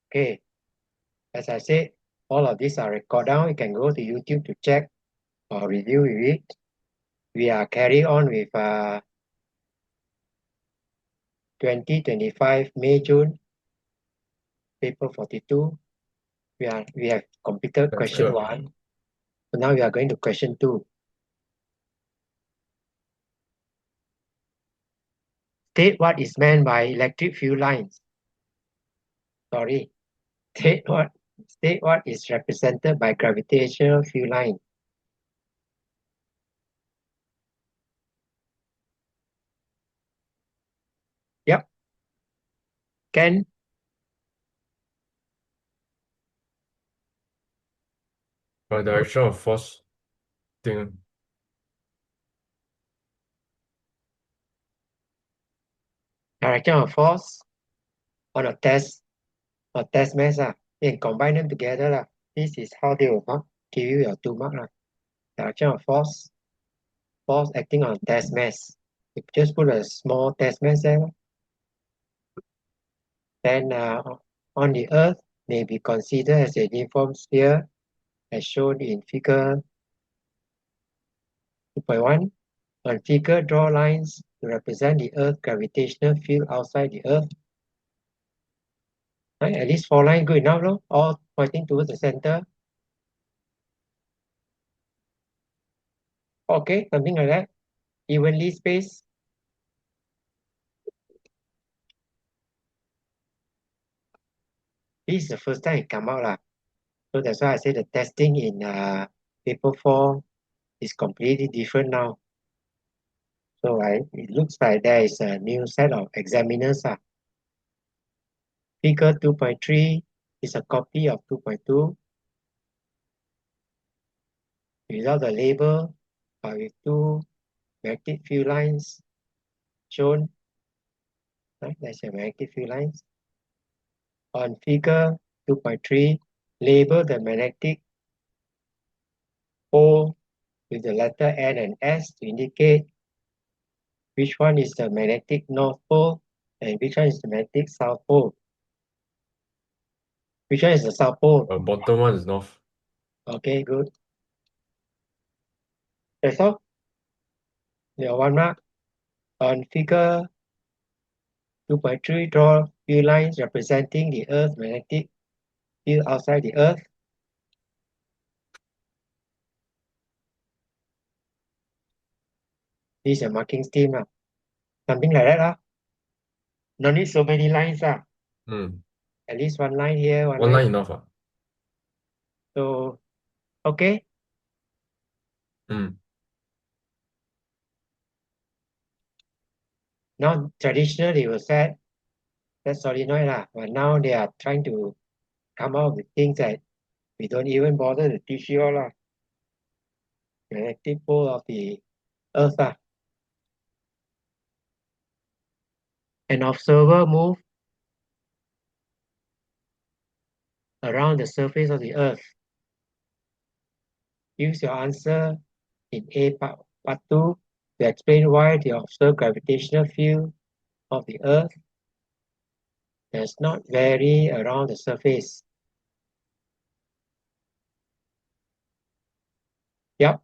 Okay, as I said, all of these are recorded down. You can go to YouTube to check or review with it. We are carrying on with 2025 May June paper 42. We have completed That's question good. 1. So now we are going to question 2. State what is meant by electric field lines. Sorry. State what is represented by gravitational field line. Yep. Can By direction of force thing. direction of force on a test mass you can combine them together lah. This is how they will give you your 2 mark lah. Direction of force acting on test mass. You just put a small test mass there. Then on the Earth may be considered as a uniform sphere as shown in figure 2.1. On figure, draw lines to represent the Earth's gravitational field outside the Earth. Right? At least 4 lines good enough, no? All pointing towards the center. Okay, something like that. Evenly spaced. This is the first time it come out lah. So that's why I say the testing in paper 4 is completely different now. So it looks like there is a new set of examiners. Figure 2.3 is a copy of 2.2 without the label, but with 2 magnetic field lines shown. Right? That's your magnetic field lines. On figure 2.3, label the magnetic pole with the letter N and S to indicate which one is the magnetic north pole and which one is the magnetic south pole. Which one is the south pole? Bottom one is north. Okay, good. That's all. Your 1 mark. On figure 2.3, draw few lines representing the Earth's magnetic field outside the Earth. This is a marking scheme. Something like that. No need so many lines. At least 1 line here, 1 One line. line enough. So, okay. Now, traditionally, they will say that's solenoid, but now they are trying to come out with things that we don't even bother to teach you all. Magnetic pole of the Earth. An observer move around the surface of the Earth. Use your answer in A part 2 to explain why the observed gravitational field of the Earth does not vary around the surface. Yep.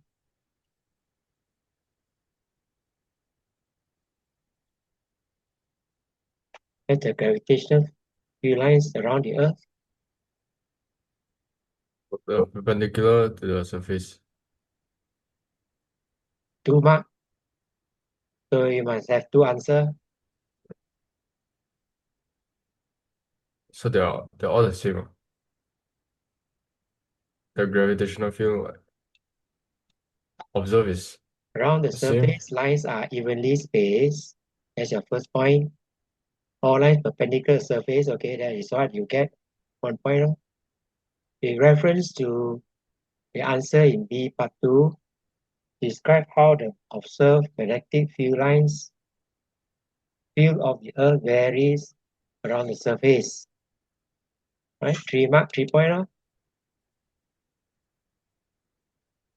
That's the gravitational field lines around the Earth. Perpendicular to the surface. 2 mark. So you must have 2 answers. So they're all the same. The gravitational field observed is Around the same. surface, lines are evenly spaced. That's your first point. All lines perpendicular to surface. Okay, that is what you get. 1 point. In reference to the answer in B part 2, describe how the observed magnetic field lines field of the Earth varies around the surface. Right? 3 mark, 3 point.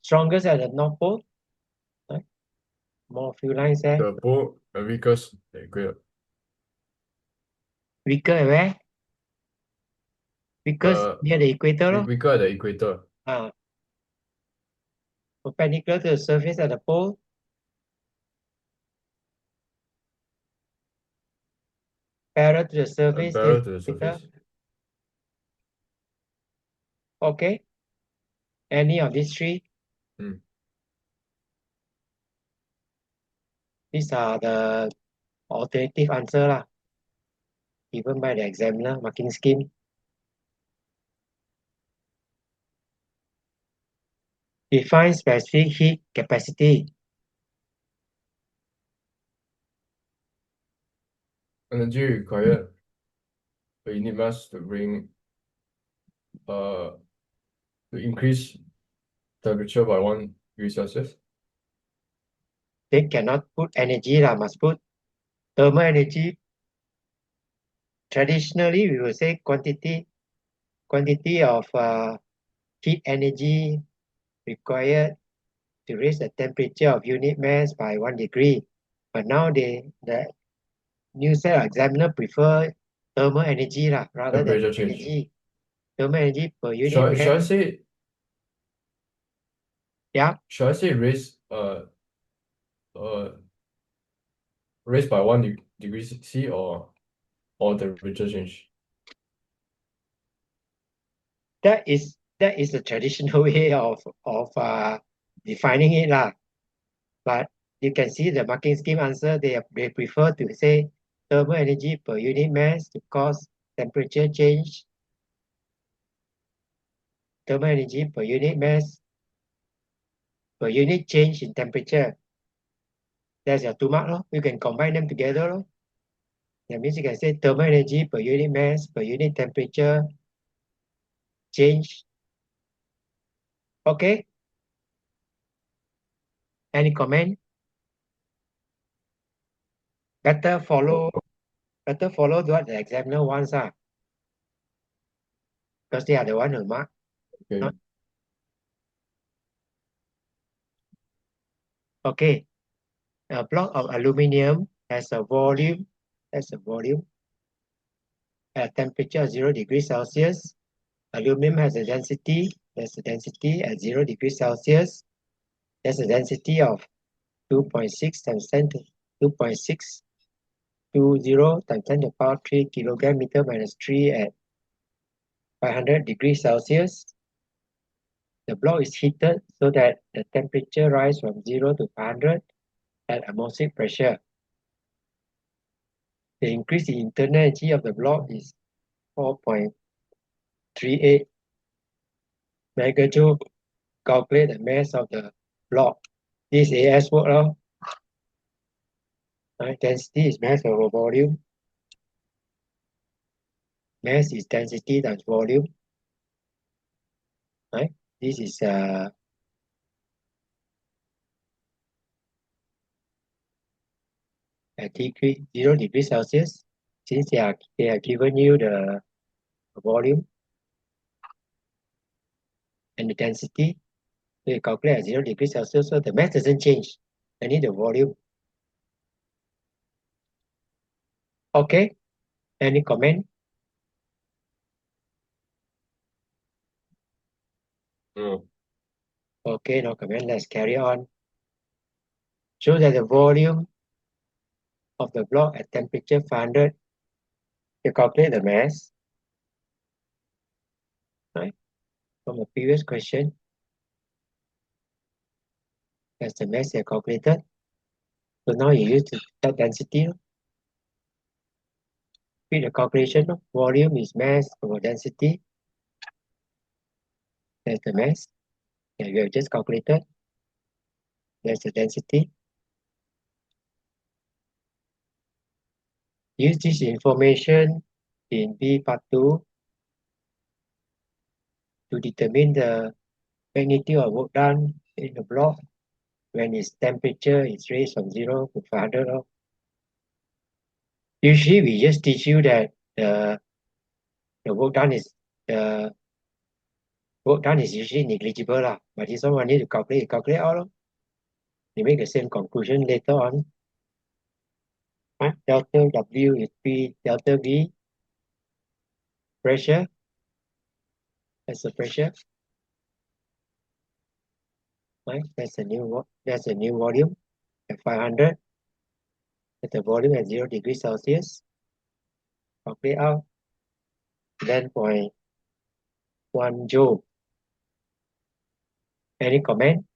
Strongest at the North Pole. Right? More field lines there. The pole weakest. Great. Weaker at where? Because near the equator, lor. weaker at the equator. Perpendicular to the surface at the pole. Parallel to the surface near Parallel the to the equator. surface. Okay. Any of these three? Mm. These are the alternative answer lah, given by the examiner marking scheme. Define specific heat capacity. Energy required per unit mass to bring to increase temperature by 1 degree Celsius. They cannot put energy lah, must put thermal energy. Traditionally, we will say quantity of heat energy required to raise the temperature of unit mass by 1 degree. But now the new set of examiner prefer thermal energy lah, rather than Temperature change. energy. Thermal energy per unit Should I mass. say Yeah, should I say raise by 1 degree C or temperature change? that is the traditional way of defining it lah. But you can see the marking scheme answer, they prefer to say thermal energy per unit mass to cause temperature change. Thermal energy per unit mass per unit change in temperature. That's your 2 mark. You can combine them together. Lor. That means you can say thermal energy per unit mass per unit temperature change. Okay. Any comment? Better follow what the examiner wants. Because they are the one who mark. Okay. Okay. A block of aluminium has a volume. That's a volume. At a temperature of 0 degrees Celsius. Aluminum has a density. There's a density at 0 degrees Celsius. There's a density of 2.6 times 10 to 2.620 times 10 to the power 3 kilogram meter minus 3 at 500 degrees Celsius. The block is heated so that the temperature rises from 0 to 500 at atmospheric pressure. The increase in internal energy of the block is 4.38 megajoule. Calculate the mass of the block. This AS work now. Density is mass over volume. Mass is density times volume. Right? This is at degree 0 degrees Celsius. Since they are given you the volume and the density, so you calculate at 0 degrees Celsius, so the mass doesn't change. I need the volume. Okay. Any comment? No. Okay, no comment. Let's carry on. Show that the volume of the block at temperature 500, you calculate the mass. Right? From the previous question. That's the mass you calculated. So now you use the density. Read the calculation. Volume is mass over density. That's the mass. Yeah, you have just calculated. That's the density. Use this information in B part 2 to determine the magnitude of work done in the block when its temperature is raised from 0 to 500. Usually we just teach you that the work done is usually negligible lah. But this one need to calculate out. You make the same conclusion later on. Delta W is P delta V pressure That's the pressure. Right? That's a new volume at 500. That's the volume at 0 degrees Celsius. Calculate out. 10.1 joule. Any comment?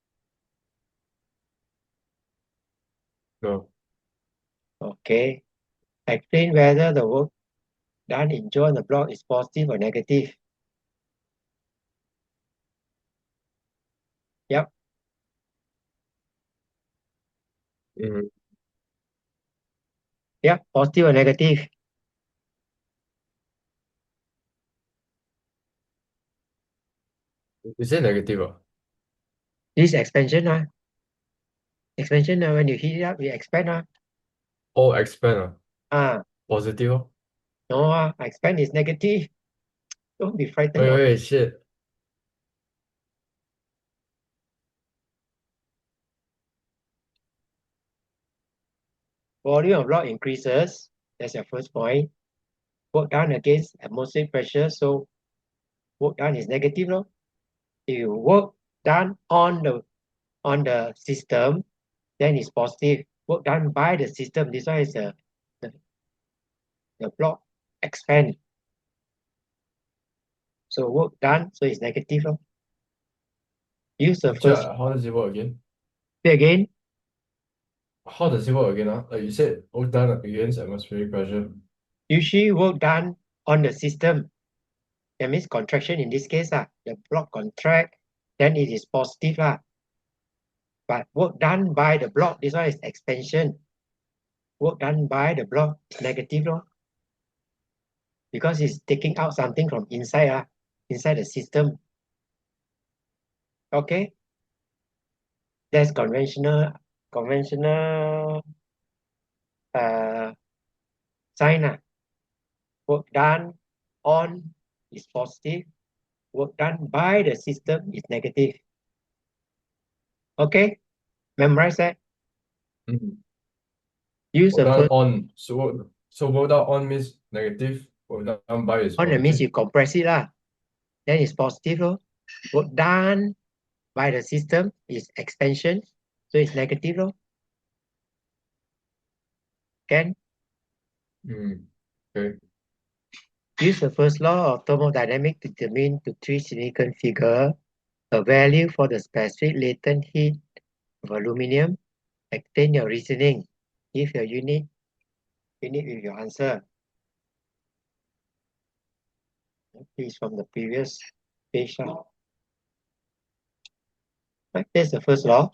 No. Okay. Explain whether the work done in joule on the block is positive or negative. Yep. Mm. Yep. Positive or negative. You say negative, ah? This expansion, expansion, when you heat it up, you expand. Oh, expand, ah. Ah, Positive, oh. no, expand is negative. Don't be frightened of Wait, shit. volume of block increases. That's your first point. Work done against atmospheric pressure, so work done is negative. No? If you work done on the system, then it's positive. Work done by the system, this one is the, the block expand. So work done, so it's negative. No? Use the Actually, first how does it work again? say again. How does it work again, ah? Like you said, all done against atmospheric pressure. Usually work done on the system. That means contraction in this case. The block contract, then it is positive. But work done by the block, this one is expansion. Work done by the block is negative. Because it's taking out something from inside, inside the system. Okay, that's conventional sign. Work done on is positive. Work done by the system is negative. Okay, memorize that. Mm. Use Work the done first on. So work done on means negative. Work done by is on, that means positive. you compress it. Then it's positive. Work done by the system is expansion, so it's negative. Can Okay. use the first law of thermodynamics to determine the three significant figure a value for the specific latent heat of aluminum. Extend your reasoning. Give your unit with your answer. Please from the previous page. Right, that's the first law.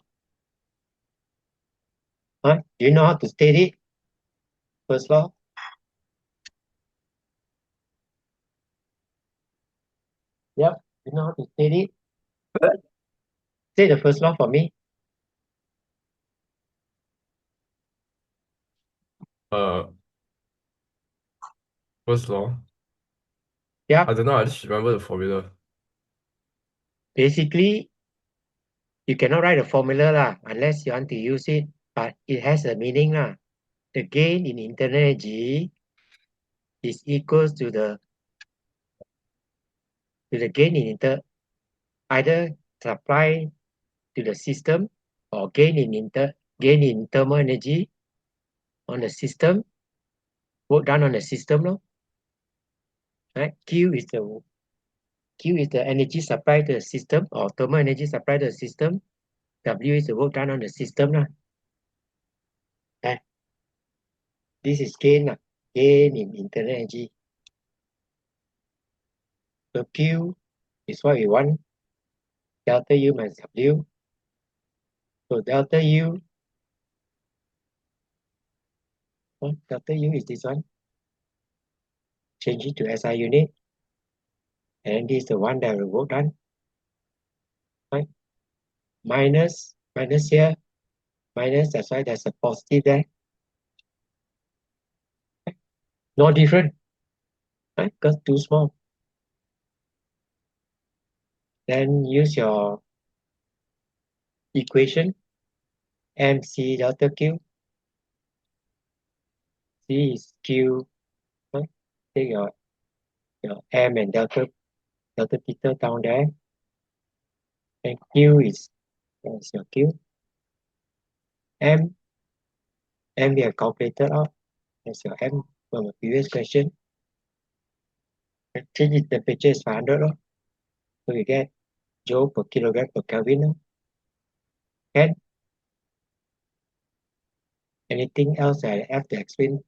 Do you know how to state it? First law. Yep. You know how to state it? Say the first law for me. Uh, First law. Yep. I don't know. I just remember the formula. Basically, you cannot write a formula unless you want to use it, but it has a meaning. The gain in internal energy is equals to the gain in either supply to the system or gain in thermal energy on the system, work done on the system. Right? Q is the energy supply to the system or thermal energy supply to the system. W is the work done on the system. Okay? This is gain, gain in internal energy. So Q is what we want. Delta U minus W. So delta U is this one. Change it to SI unit. And this is the one that will work done. Right? Minus here. Minus, that's why there's a positive there. No different. Right? Because too small. Then use your equation. MC delta Q. C is Q. Right? Take your M and delta Delta theta down there. And Q is, what's your Q? M we have calculated out. That's your M from the previous question. And change in temperature is 500. So you get joule per kilogram per Kelvin. And anything else I have to explain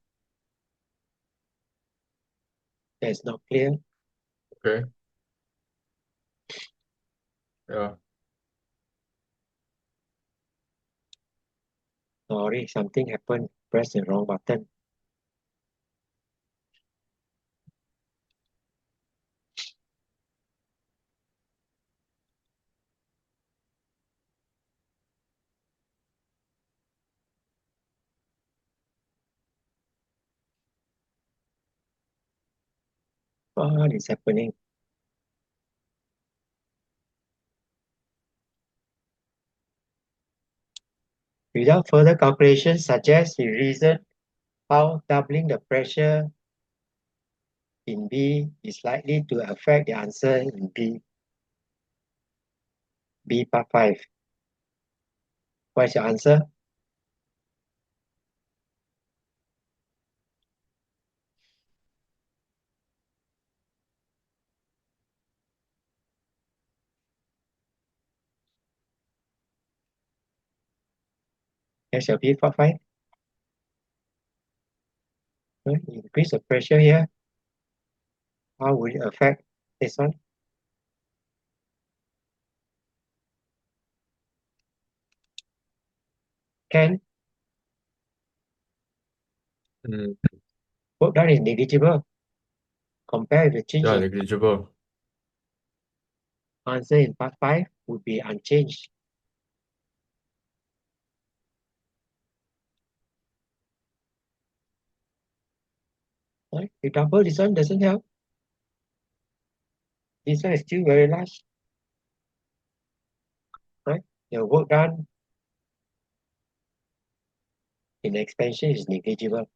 that's not clear? Okay. Yeah. Sorry, something happened. Press the wrong button. What is happening? Without further calculation, suggest the reason how doubling the pressure in B is likely to affect the answer in B part 5. What's your answer? Here's your B part 5. Increase the pressure here. How will it affect this one? Can Mm. work done is negligible. Compare with the change Yeah, in negligible. answer in part 5 would be unchanged. Right? You double this one doesn't help. This one is still very large. Right? The work done in expansion is negligible.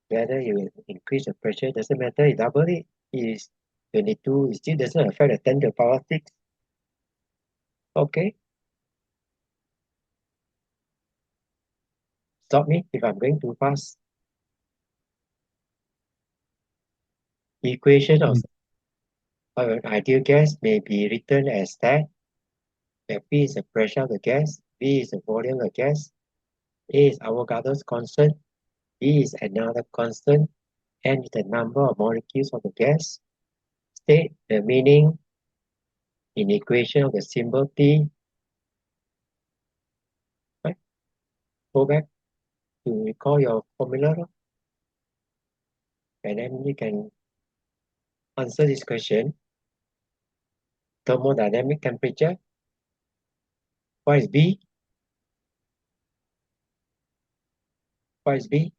Whether you increase the pressure doesn't matter. You double it is 22. It still doesn't affect the 10 to the power 6. Okay. Stop me if I'm going too fast. Equation of an ideal gas may be written as that. Where P is the pressure of the gas, V is the volume of the gas, A is Avogadro's constant, B is another constant, N is the number of molecules of the gas. State the meaning in equation of the symbol T. Right? Go back to recall your formula, and then you can answer this question. Thermodynamic temperature. What is B? What is B?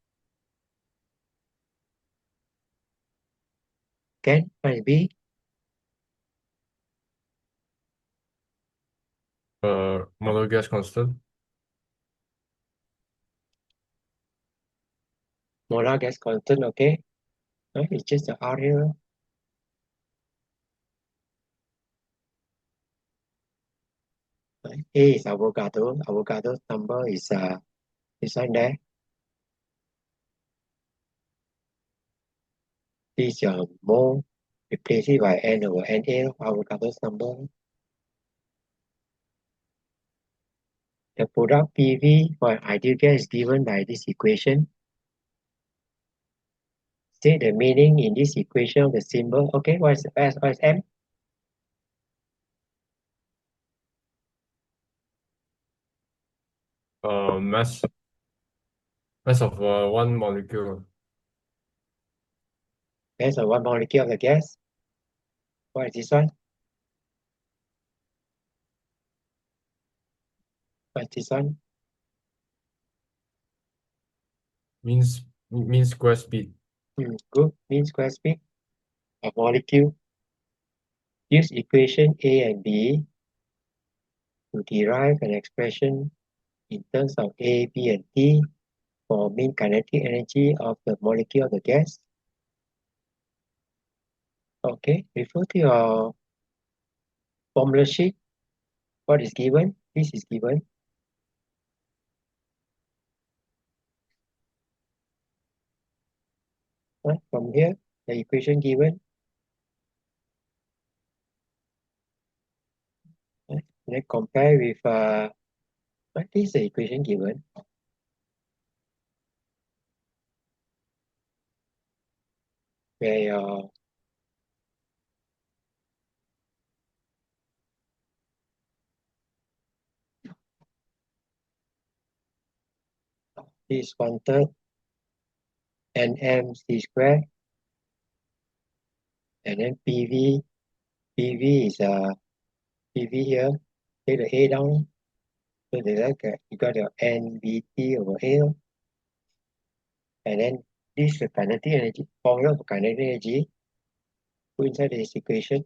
Can? What is B? Molar gas constant. Molar gas constant, okay? Right? It's just the R here. Right? A is Avogadro. Avogadro's number is this one there. This is your mole. Replace it by N over NA, Avogadro's number. The product PV for an ideal gas is given by this equation. State the meaning in this equation of the symbol. Okay, what is S? What is M? Mass of one molecule. Mass of one molecule of the gas. What is this one? What is this one? Means square speed. Good. Mean square speed of molecule. Use equation A and B to derive an expression in terms of A, B, and T for mean kinetic energy of the molecule of the gas. Okay, refer to your formula sheet. What is given? This is given. From here, the equation given. Then compare with what is the equation given? Where your is 1/3 nm c square, and then PV is PV here. Take the A down. So you got your NBT over A, and then this is the kinetic energy, formula for kinetic energy. Put inside this equation.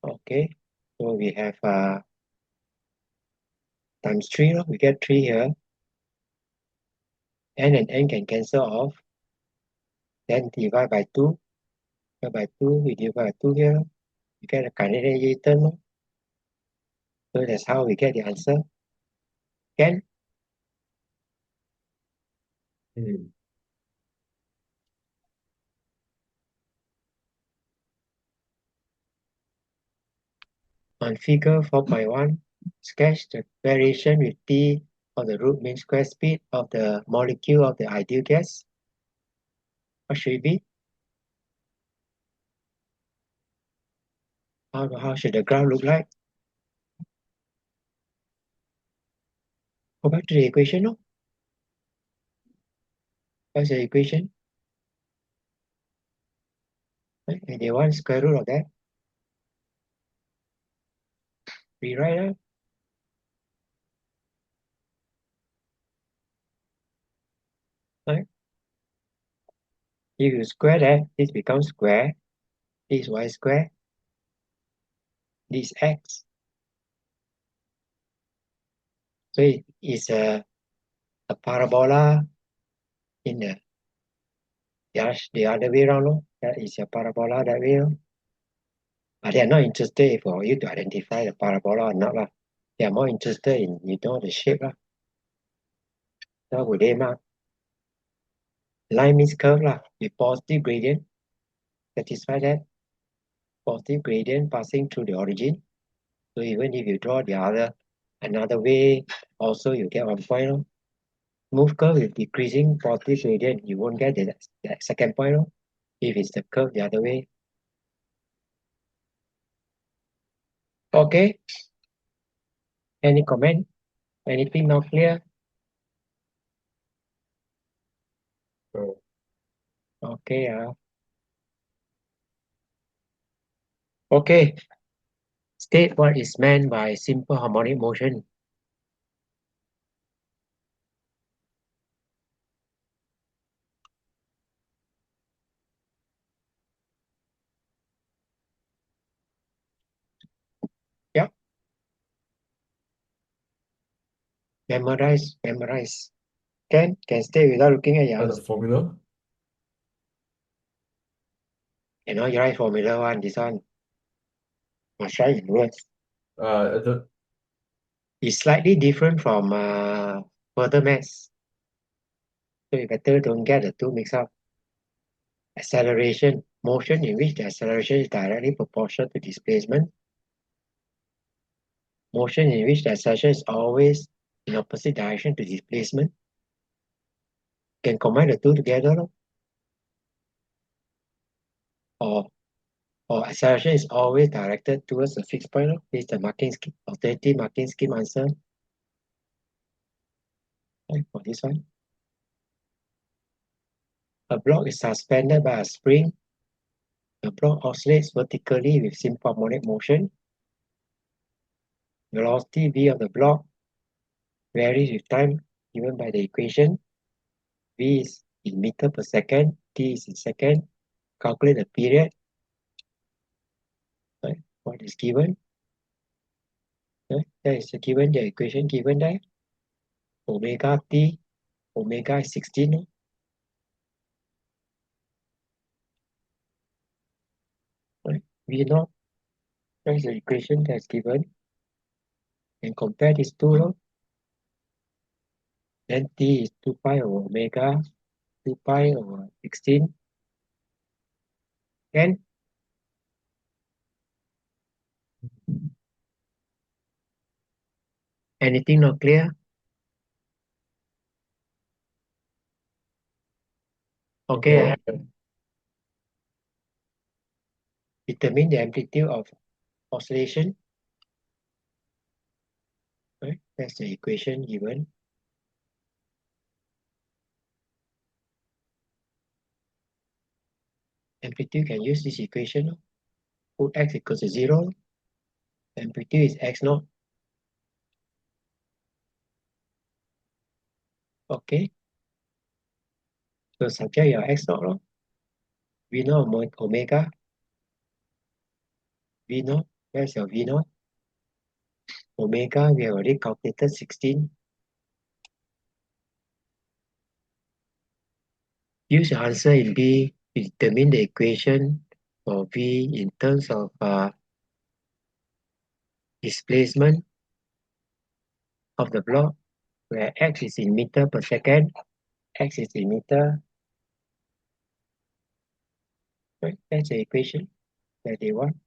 Okay, so we have times 3, we get 3 here. N and N can cancel off. Then divide by 2. Divide by 2, we divide by 2 here. We get a kinetic energy term. So that's how we get the answer. Can Hmm. on figure 4.1, sketch the variation with T of the root mean square speed of the molecule of the ideal gas. What should it be? How should the graph look like? Go back to the equation. No? What's the equation? Right? And they want square root of that. Rewrite it. Right? If you square that, this becomes square. This y square. This x. So it is a parabola in the other way around. No? That is a parabola that way. No? But they are not interested for you to identify the parabola or not. Lah. They are more interested in the shape. Lah. So would they mark? Line means curve lah, with positive gradient. Satisfy that. Positive gradient passing through the origin. So even if you draw another way, also you get 1 point. No? Smooth curve with decreasing positive gradient, you won't get that second point. No? If it's the curve the other way. Okay. Any comment? Anything not clear? Oh. Okay. Okay. State what is meant by simple harmonic motion. Yeah. Memorize. Can stay without looking at your The answer. formula? You know, you write formula 1, this one. Must write in words. I don't. It's slightly different from further maths. So you better don't get the two mixed up. Acceleration, motion in which the acceleration is directly proportional to displacement. Motion in which the acceleration is always in opposite direction to displacement. You can combine the two together. No? Or acceleration is always directed towards a fixed point. No? This is the marking scheme, alternative marking scheme answer. Okay, for this one. A block is suspended by a spring. The block oscillates vertically with simple harmonic motion. Velocity v of the block varies with time given by the equation. V is in meter per second, t is in second. Calculate the period. Right? What is given? Right? That is given, the equation given there. Omega t, omega is 16. No? V naught. That's the equation that's given. And compare these two lor. Then T is 2 pi over omega, 2 pi over 16. And anything not clear? Okay. Determine the amplitude of oscillation. Right? That's the equation given. Amplitude can use this equation. Put x equals to 0. Amplitude is x naught. Okay. So subject your x naught lor. V naught omega. V naught. Where's your V naught? Omega, we have already calculated 16. Use your answer in B to determine the equation for V in terms of displacement of the block, where x is in meter per second, x is in meter. Right? That's the equation that they want.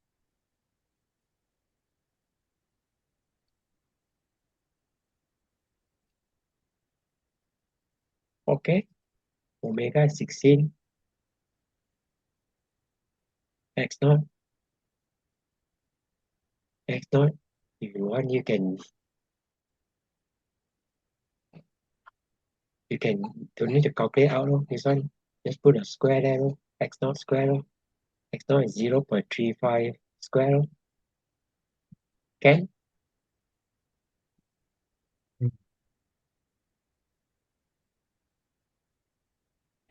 Okay. Omega is 16. X naught. X naught. If you want, you can don't need to calculate out this one. Just put a square there. X naught square. X naught is 0.35 square. Okay.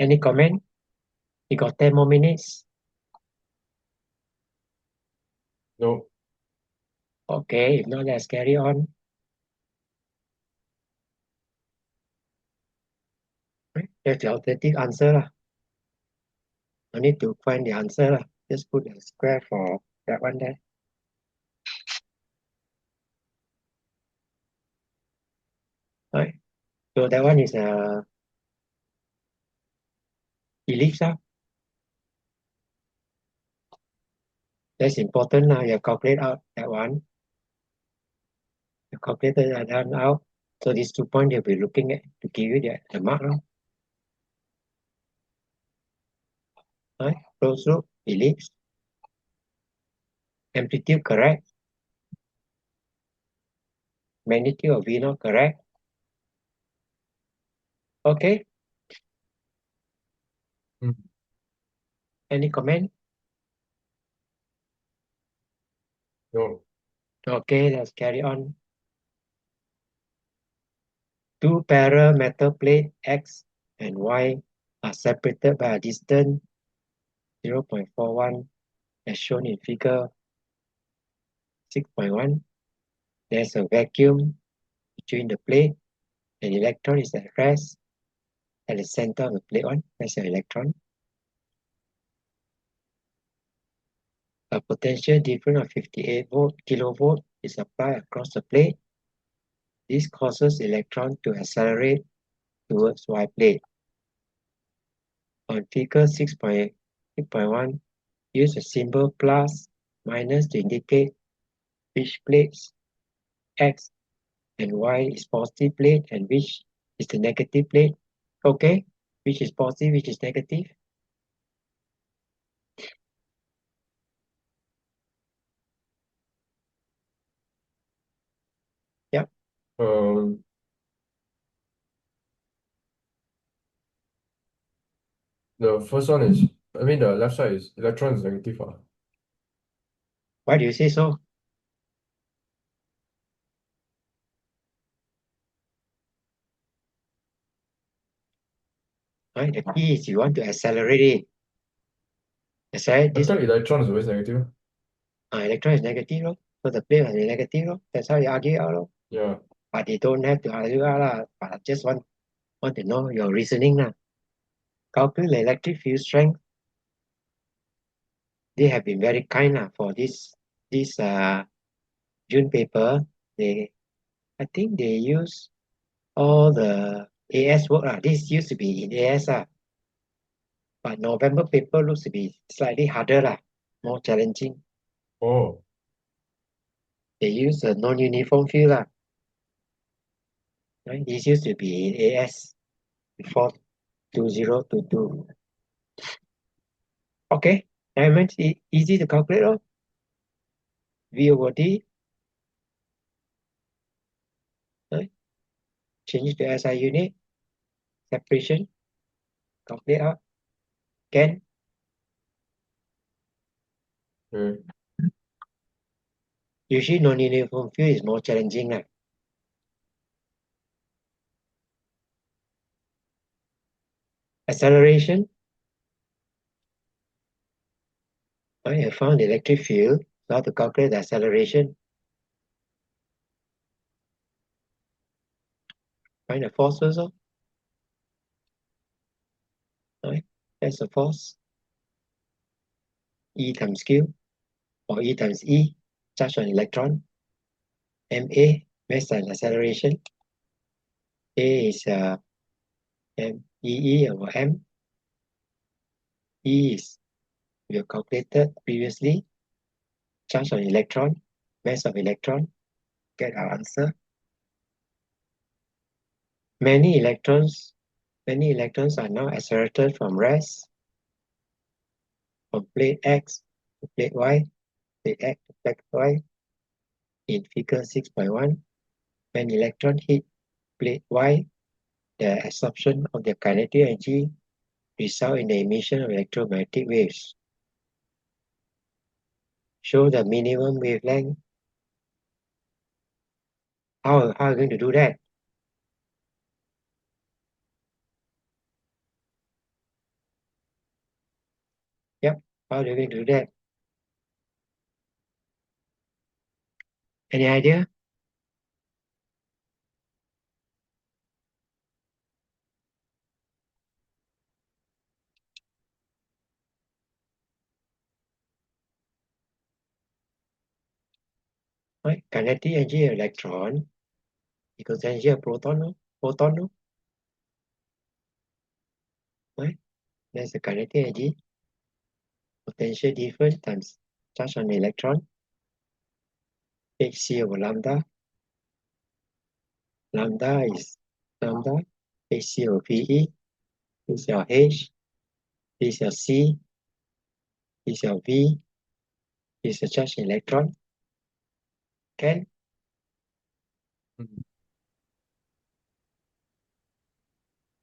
Any comment? You got 10 more minutes. No. Okay, if not, let's carry on. Right? That's the alternative answer lah. No need to find the answer lah. Just put a square for that one there. Right. So that one is a ellipse lah. That's important now. You calculate out that one. You calculated that one out. So these 2 points you'll be looking at to give you the mark lah. Right? Close loop, ellipse. Amplitude correct. Magnitude of V naught correct. Okay. Any comment? No. Okay, let's carry on. Two parallel metal plates X and Y are separated by a distance 0.41 as shown in figure 6.1. There's a vacuum between the plate. An electron is at rest at the center of the plate one. That's an electron. A potential difference of 58 kilovolt is applied across the plate. This causes electron to accelerate towards Y plate. On figure 6.1, use the symbol plus, minus to indicate which plates X and Y is positive plate and which is the negative plate. Okay, which is positive, which is negative. Yep. The first one is, I mean, the left side is electron is negative. Why do you say so? Right, the key is you want to accelerate it. Accelerate I this thought electron is always negative. electron is negative, lor. So the plate must be negative, lor. That's how you argue out, lor. Yeah. But they don't have to argue out, lah. But I just want to know your reasoning, lah. Calculate the electric field strength. they have been very kind for this June paper. I think they use all the AS work This used to be in AS but November paper looks to be slightly harder more challenging. Oh, They use a non-uniform field right? This used to be in AS before 2022. Okay, dimensions easy to calculate. V over D, right? Change to SI unit, separation, calculate out. Can okay. usually non-uniform field is more challenging. Acceleration, I have found the electric field. So how to calculate the acceleration? Find the force also. Right? That's the force. E times Q or E times E, charge on electron. MA, mass and acceleration. A is MeE over M. E is we have calculated previously. Charge on electron, mass of electron. Get our answer. Many electrons are now accelerated from rest from plate X to plate Y, plate X to plate Y. In figure 6.1, when electron hit plate Y, the absorption of the kinetic energy result in the emission of electromagnetic waves. Show the minimum wavelength. How are you going to do that? Yep, how are you going to do that? Any idea? Right, kinetic energy of electron equals energy of proton, no? Right, that's the kinetic energy. Potential difference times charge on the electron. Hc over lambda. Lambda is lambda. Hc over Pe. This is your H. This is your C. This is your V. This is the charge electron. Can Mhm.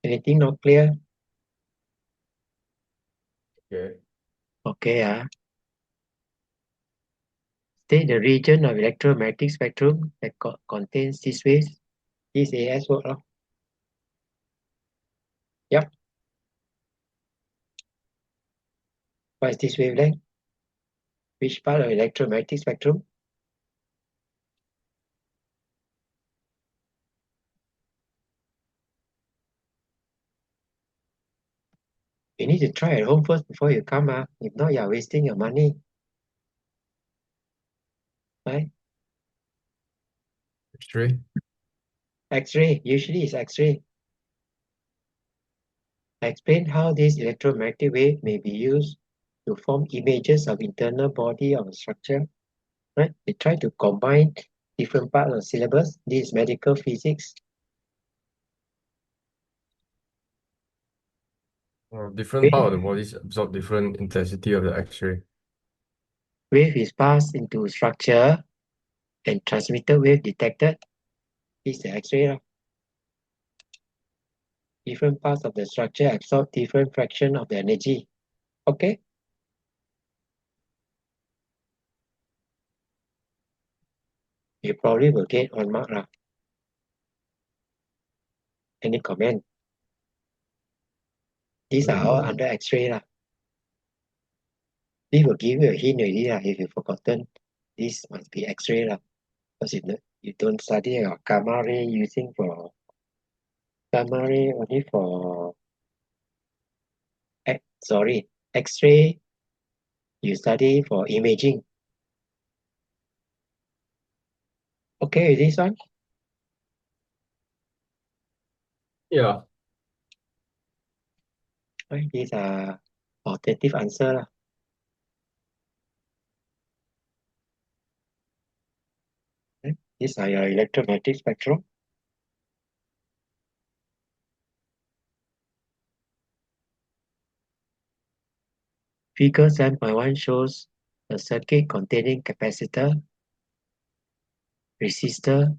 anything not clear? Okay. Okay. State the region of electromagnetic spectrum that contains these waves. This AS work. Yep. What is this wavelength? Which part of electromagnetic spectrum? You need to try at home first before you come. If not, you're wasting your money. Right? X-ray. X-ray. Usually it's X-ray. I explained how this electromagnetic wave may be used to form images of internal body of a structure. Right? They try to combine different parts of the syllabus. This is medical physics. Different part of the bodies absorb different intensity of the X-ray. Wave is passed into structure and transmitted wave detected. This is the X-ray. Different parts of the structure absorb different fraction of the energy. Okay? You probably will get 1 mark. Any comment? These are all under X-ray. This will give you a hint already if you've forgotten. This must be X-ray because you don't study your gamma ray using for gamma ray only for X-ray you study for imaging. Okay with this one? Yeah. Right, these are alternative answer lah. Right, these are your electromagnetic spectrum. Figure 7.1 shows a circuit containing capacitor, resistor,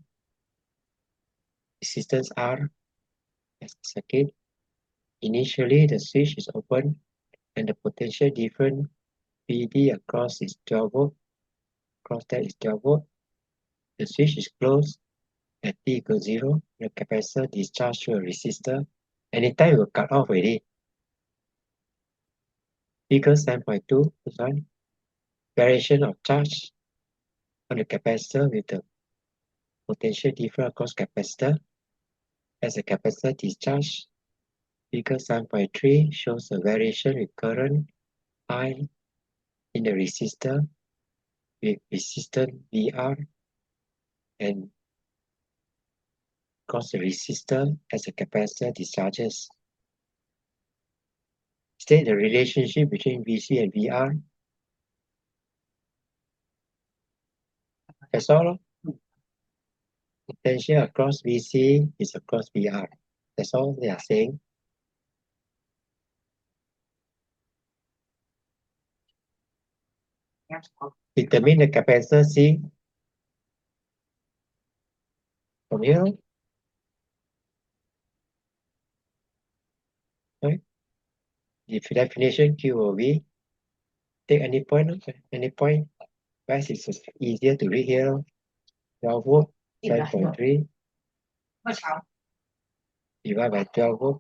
resistance R as a circuit. Initially, the switch is open and the potential difference VD across is 12 volt. Across that is 12 volt. The switch is closed at t equals 0. The capacitor discharged through a resistor. Anytime it will cut off already. Figure 7.2, this one. Variation of charge on the capacitor with the potential difference across capacitor. As the capacitor discharge, figure 7.3 shows a variation with current I in the resistor with resistance VR and across the resistor as the capacitor discharges. State the relationship between VC and VR. That's all. Potential across VC is across VR. That's all they are saying. Determine the capacitor C from here. Right? The definition Q or V. Take any point, any point. Best is easier to read here. 12 volt, 7.3 divided by 12 volt.